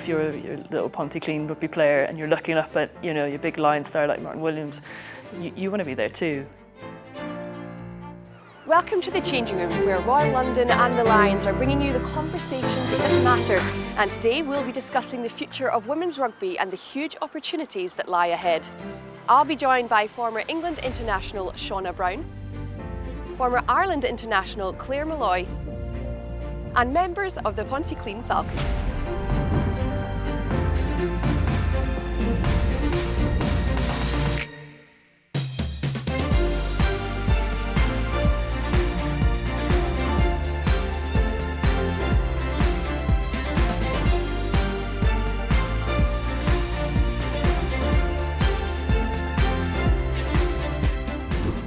if you're a little Pontyclun rugby player and you're looking up at, your big Lion star like Martin Williams, you want to be there too. Welcome to the Changing Room, where Royal London and the Lions are bringing you the conversations that matter. And today we'll be discussing the future of women's rugby and the huge opportunities that lie ahead. I'll be joined by former England international Shaunagh Brown, former Ireland international Claire Molloy, and members of the Pontyclun Falcons.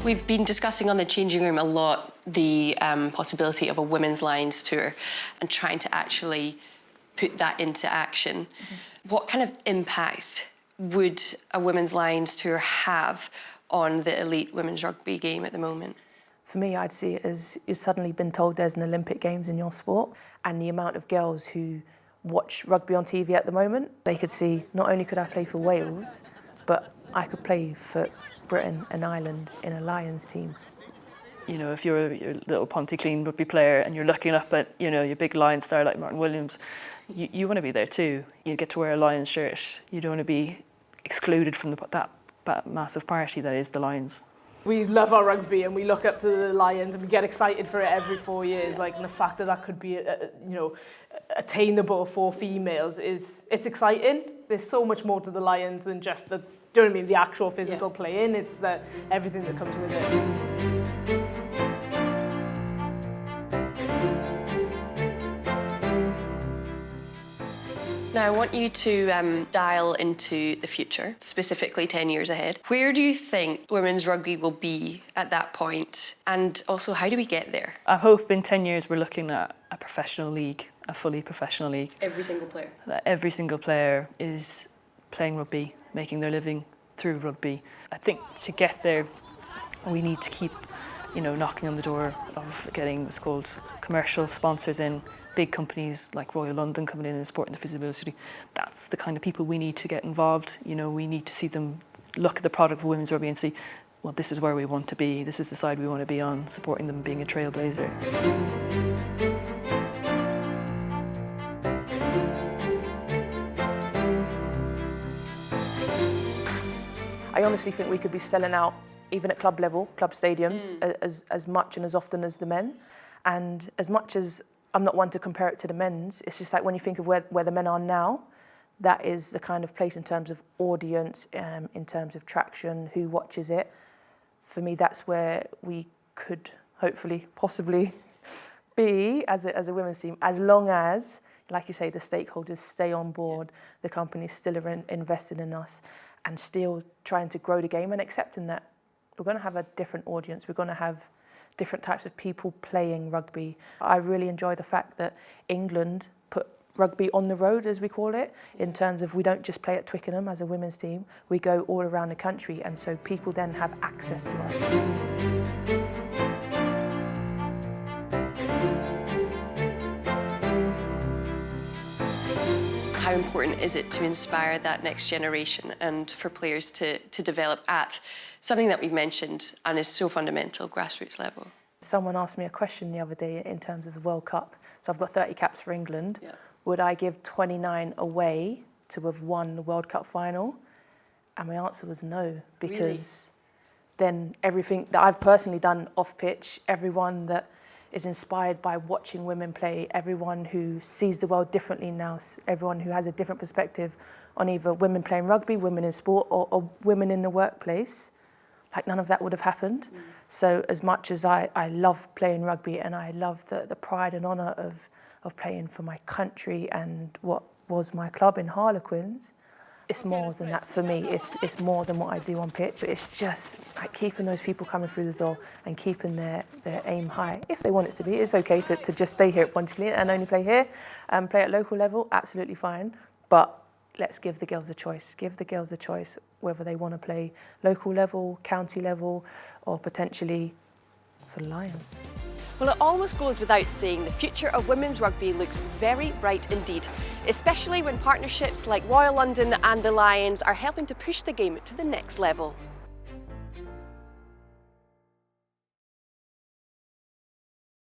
We've been discussing on the Changing Room a lot the possibility of a women's Lions tour and trying to actually put that into action. What kind of impact would a women's Lions tour have on the elite women's rugby game at the moment? For me, I'd see it as you've suddenly been told there's an Olympic Games in your sport, and the amount of girls who watch rugby on TV at the moment, they could see not only could I play for Wales, but I could play for Britain and Ireland in a Lions team. If you're a little Pontyclun rugby player and you're looking up at, your big Lion star like Martin Williams, you want to be there too. You get to wear a Lions shirt. You don't want to be excluded from that massive party that is the Lions. We love our rugby and we look up to the Lions and we get excited for it every 4 years. And the fact that could be, attainable for females it's exciting. There's so much more to the Lions than just the, do you know what I mean, the actual physical playing. It's everything that comes with it. Now, I want you to dial into the future, specifically 10 years ahead. Where do you think women's rugby will be at that point? And also, how do we get there? I hope in 10 years we're looking at a professional league, a fully professional league. Every single player? That every single player is playing rugby, making their living through rugby. I think to get there, we need to keep, knocking on the door of getting what's called commercial sponsors in. Big companies like Royal London coming in and supporting the visibility. That's the kind of people we need to get involved. We need to see them look at the product of women's rugby and see, well, this is where we want to be. This is the side we want to be on, supporting them being a trailblazer. I honestly think we could be selling out, even at club level, club stadiums, as much and as often as the men. And as much as I'm not one to compare it to the men's, it's just like when you think of where the men are now, that is the kind of place in terms of audience, in terms of traction, who watches it. For me, that's where we could hopefully, possibly be as a women's team, as long as, like you say, the stakeholders stay on board, the companies still are invested in us, and still trying to grow the game and accepting that we're going to have a different audience, we're going to have different types of people playing rugby. I really enjoy the fact that England put rugby on the road, as we call it, in terms of we don't just play at Twickenham as a women's team, we go all around the country, and so people then have access to us. How important is it to inspire that next generation and for players to develop at something that we've mentioned and is so fundamental, grassroots level? Someone asked me a question the other day in terms of the World Cup. So I've got 30 caps for England. Yeah. Would I give 29 away to have won the World Cup final? And my answer was no, because then everything that I've personally done off pitch, everyone that is inspired by watching women play, everyone who sees the world differently now, everyone who has a different perspective on either women playing rugby, women in sport, or women in the workplace, like none of that would have happened. So as much as I love playing rugby and I love the pride and honour of playing for my country and what was my club in Harlequins, it's more than that for me. It's more than what I do on pitch. It's just like keeping those people coming through the door and keeping their aim high. If they want it to be, it's okay to just stay here at Pontyclun and only play here and play at local level, absolutely fine. But let's give the girls a choice. Give the girls a choice whether they want to play local level, county level, or potentially for the Lions. Well, it almost goes without saying the future of women's rugby looks very bright indeed, especially when partnerships like Royal London and the Lions are helping to push the game to the next level.